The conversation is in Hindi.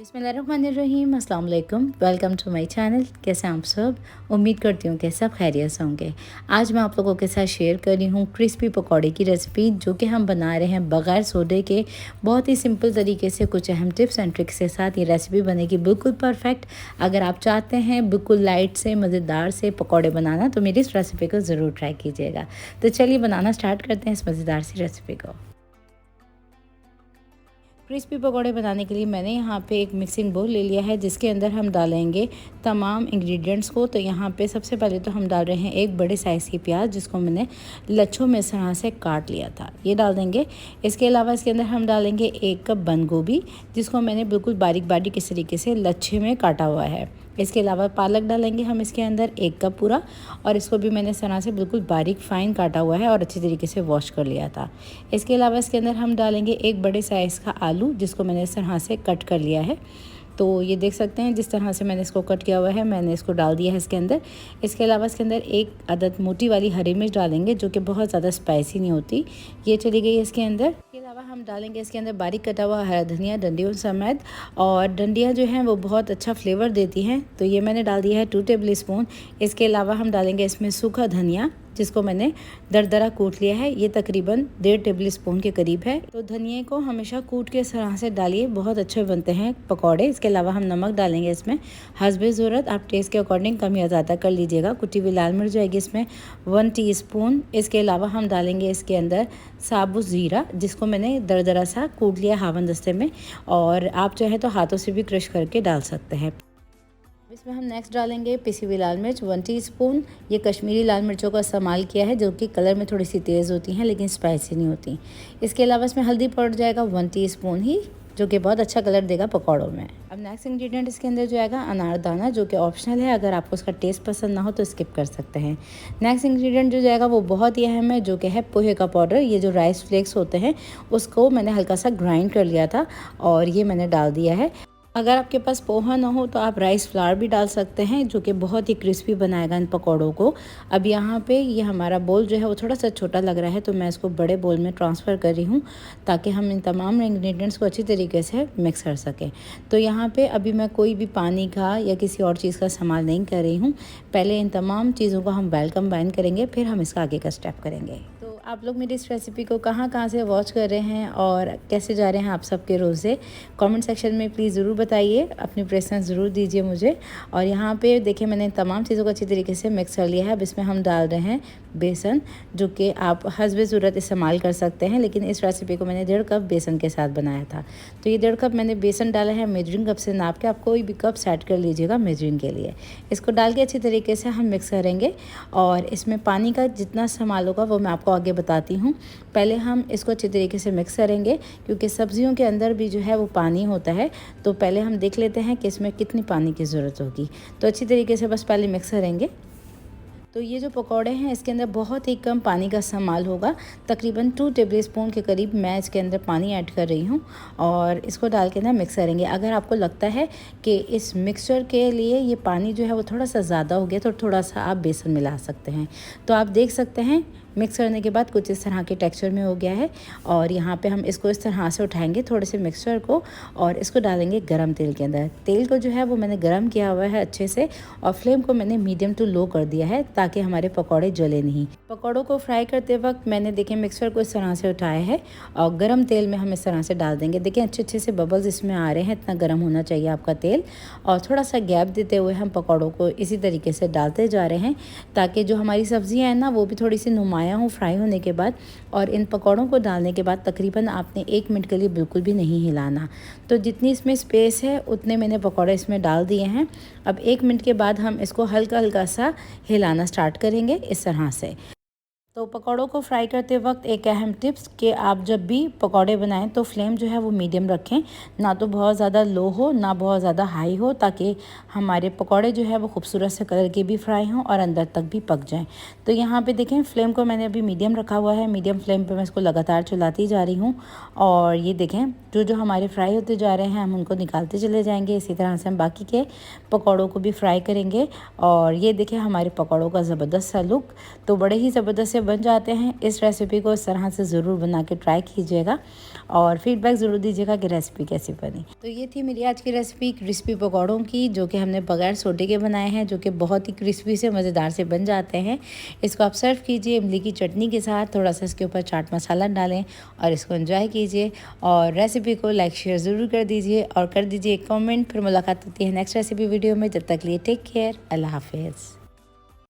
बिस्मिल्लाहिर्रहमानिर्रहीम, अस्सलाम वालेकुम। Welcome to my channel. कैसे हैं आप सब? उम्मीद करती हूँ कि सब खैरियत से होंगे। आज मैं आप लोगों के साथ शेयर कर रही हूँ क्रिस्पी पकौड़े की रेसिपी, जो कि हम बना रहे हैं बग़ैर सोडे के। बहुत ही सिंपल तरीके से कुछ अहम टिप्स एंड ट्रिक्स के साथ ये रेसिपी बनेगी बिल्कुल परफेक्ट। अगर आप चाहते हैं बिल्कुल लाइट से मज़ेदार से पकौड़े बनाना, तो मेरी इस रेसिपी को ज़रूर ट्राई कीजिएगा। तो चलिए बनाना स्टार्ट करते हैं इस मज़ेदार सी रेसिपी को। क्रिस्पी पकौड़े बनाने के लिए मैंने यहाँ पे एक मिक्सिंग बोल ले लिया है, जिसके अंदर हम डालेंगे तमाम इंग्रेडिएंट्स को। तो यहाँ पे सबसे पहले तो हम डाल रहे हैं एक बड़े साइज़ की प्याज, जिसको मैंने लच्छों में इस तरह से काट लिया था, ये डाल देंगे। इसके अलावा इसके अंदर हम डालेंगे 1 कप बंद गोभी, जिसको मैंने बिल्कुल बारीक बारीक इस तरीके से लच्छे में काटा हुआ है। इसके अलावा पालक डालेंगे हम इसके अंदर 1 कप पूरा, और इसको भी मैंने इस तरह से बिल्कुल बारीक फाइन काटा हुआ है और अच्छी तरीके से वॉश कर लिया था। इसके अलावा इसके अंदर हम डालेंगे एक बड़े साइज़ का आलू, जिसको मैंने इस तरह से कट कर लिया है। तो ये देख सकते हैं जिस तरह से मैंने इसको कट किया हुआ है, मैंने इसको डाल दिया है इसके अंदर। इसके अलावा इसके अंदर एक अदद मोटी वाली हरी मिर्च डालेंगे, जो कि बहुत ज़्यादा स्पाइसी नहीं होती, ये चली गई इसके अंदर। इसके अलावा हम डालेंगे इसके अंदर बारीक कटा हुआ हरा धनिया डंडियों समेत, और डंडियाँ जो हैं वो बहुत अच्छा फ्लेवर देती हैं, तो ये मैंने डाल दिया है 2 टेबल स्पून। इसके अलावा हम डालेंगे इसमें सूखा धनिया, जिसको मैंने दरदरा कूट लिया है, ये तकरीबन 1.5 टेबल स्पून के करीब है। तो धनिया को हमेशा कूट के इस तरह से डालिए, बहुत अच्छे बनते हैं पकौड़े। इसके अलावा हम नमक डालेंगे इसमें हस्बे ज़रूरत, आप टेस्ट के अकॉर्डिंग कम या ज़्यादा कर लीजिएगा। कुटी हुई लाल मिर्च जाएगी इसमें 1 टीस्पून। इसके अलावा हम डालेंगे इसके अंदर साबुत ज़ीरा, जिसको मैंने दरदरा सा कूट लिया हावन दस्ते में, और आप चाहे तो हाथों से भी क्रश करके डाल सकते हैं। इसमें हम नेक्स्ट डालेंगे पिसी हुई लाल मिर्च 1 टीस्पून। ये कश्मीरी लाल मिर्चों का इस्तेमाल किया है, जो कि कलर में थोड़ी सी तेज़ होती हैं लेकिन स्पाइसी नहीं होती। इसके अलावा इसमें हल्दी पाउडर जाएगा 1 टीस्पून ही, जो कि बहुत अच्छा कलर देगा पकौड़ों में। अब नेक्स्ट इंग्रेडिएंट इसके अंदर जो आएगा अनारदाना, जो कि ऑप्शनल है, अगर आपको उसका टेस्ट पसंद ना हो तो स्किप कर सकते हैं। नेक्स्ट इंग्रेडिएंट जो जाएगा वो बहुत ही अहम है, जो कि है पोहे का पाउडर। ये जो राइस फ्लेक्स होते हैं उसको मैंने हल्का सा ग्राइंड कर लिया था, और ये मैंने डाल दिया है। अगर आपके पास पोहा ना हो तो आप राइस फ्लावर भी डाल सकते हैं, जो कि बहुत ही क्रिस्पी बनाएगा इन पकौड़ों को। अब यहाँ पे ये हमारा बोल जो है वो थोड़ा सा छोटा लग रहा है, तो मैं इसको बड़े बोल में ट्रांसफ़र कर रही हूँ, ताकि हम इन तमाम इंग्रेडिएंट्स को अच्छी तरीके से मिक्स कर सकें। तो यहाँ पे अभी मैं कोई भी पानी का या किसी और चीज़ का इस्तेमाल नहीं कर रही हूँ। पहले इन तमाम चीज़ों को हम वेल कंबाइन करेंगे, फिर हम इसका आगे का स्टेप करेंगे। तो आप लोग मेरी इस रेसिपी को कहाँ से वॉच कर रहे हैं और कैसे जा रहे हैं आप सबके रोज़े, कमेंट सेक्शन में प्लीज़ ज़रूर बताइए, अपनी प्रेफरेंस ज़रूर दीजिए मुझे। और यहाँ पे देखिए मैंने तमाम चीज़ों को अच्छी तरीके से मिक्स कर लिया है। अब इसमें हम डाल रहे हैं बेसन, जो कि आप हस्बे ज़रूरत इस्तेमाल कर सकते हैं, लेकिन इस रेसिपी को मैंने 1.5 कप बेसन के साथ बनाया था। तो ये 1.5 कप मैंने बेसन डाला है मेजरिंग कप से नाप के, आप कोई भी कप सेट कर लीजिएगा मेजरिंग के लिए। इसको डाल के अच्छी तरीके से हम मिक्स करेंगे, और इसमें पानी का जितना इस्तेमाल होगा वो मैं आपको आगे बताती हूँ। पहले हम इसको अच्छी तरीके से मिक्स करेंगे, क्योंकि सब्जियों के अंदर भी जो है वो पानी होता है। तो पहले हम देख लेते हैं कि इसमें कितनी पानी की ज़रूरत होगी। तो अच्छी तरीके से बस पहले मिक्स करेंगे। तो ये जो पकौड़े हैं इसके अंदर बहुत ही कम पानी का इस्तेमाल होगा, तकरीबन 2 टेबल स्पून के करीब मैं इसके अंदर पानी ऐड कर रही हूँ, और इसको डाल के ना मिक्स करेंगे। अगर आपको लगता है कि इस मिक्सचर के लिए ये पानी जो है वो थोड़ा सा ज़्यादा हो गया, तो थोड़ा सा आप बेसन मिला सकते हैं। तो आप देख सकते हैं मिक्स करने के बाद कुछ इस तरह के टेक्सचर में हो गया है, और यहाँ पे हम इसको इस तरह से उठाएंगे थोड़े से मिक्सचर को, और इसको डालेंगे गरम तेल के अंदर। तेल को जो है वो मैंने गरम किया हुआ है अच्छे से, और फ्लेम को मैंने मीडियम टू लो कर दिया है, ताकि हमारे पकौड़े जले नहीं। पकौड़ों को फ्राई करते वक्त मैंने देखें मिक्सचर को इस तरह से उठाया है, और गरम तेल में हम इस तरह से डाल देंगे। देखें अच्छे से बबल्स इसमें आ रहे हैं, इतना गर्म होना चाहिए आपका तेल। और थोड़ा सा गैप देते हुए हम पकौड़ों को इसी तरीके से डालते जा रहे हैं, ताकि जो हमारी सब्जियाँ हैं ना वो भी थोड़ी सी नुमाया हो फ्राई होने के बाद। और इन पकौड़ों को डालने के बाद तकरीबन आपने 1 मिनट के लिए बिल्कुल भी नहीं हिलाना। तो जितनी इसमें स्पेस है उतने मैंने पकौड़े इसमें डाल दिए हैं। अब 1 मिनट के बाद हम इसको हल्का हल्का सा हिलाना स्टार्ट करेंगे इस तरह से। तो पकौड़ों को फ्राई करते वक्त एक अहम टिप्स कि आप जब भी पकौड़े बनाएं तो फ्लेम जो है वो मीडियम रखें, ना तो बहुत ज़्यादा लो हो ना बहुत ज़्यादा हाई हो, ताकि हमारे पकौड़े जो है वो खूबसूरत से कलर के भी फ्राई हों और अंदर तक भी पक जाएं। तो यहाँ पे देखें फ्लेम को मैंने अभी मीडियम रखा हुआ है, मीडियम फ्लेम पे मैं इसको लगातार चलाती जा रही हूँ। और ये देखें जो जो हमारे फ्राई होते जा रहे हैं हम उनको निकालते चले जाएंगे। इसी तरह से हम बाकी के पकौड़ों को भी फ्राई करेंगे। और ये देखें हमारे पकौड़ों का ज़बरदस्त सा लुक, तो बड़े ही ज़बरदस्त से से बन जाते हैं। इस रेसिपी को इस तरह से ज़रूर बना के ट्राई कीजिएगा और फीडबैक ज़रूर दीजिएगा कि रेसिपी कैसी बनी। तो ये थी मेरी आज की रेसिपी क्रिस्पी पकौड़ों की, जो कि हमने बगैर सोडे के बनाए हैं, जो कि बहुत ही क्रिस्पी से मज़ेदार से बन जाते हैं। इसको आप सर्व कीजिए इमली की चटनी के साथ, थोड़ा सा इसके ऊपर चाट मसाला डालें और इसको एंजॉय कीजिए। और रेसिपी को लाइक शेयर ज़रूर कर दीजिए और कर दीजिए एक कमेंट। फिर मुलाकात होती है नेक्स्ट रेसिपी वीडियो में। जब तक लिए टेक केयर, अल्लाह हाफिज़।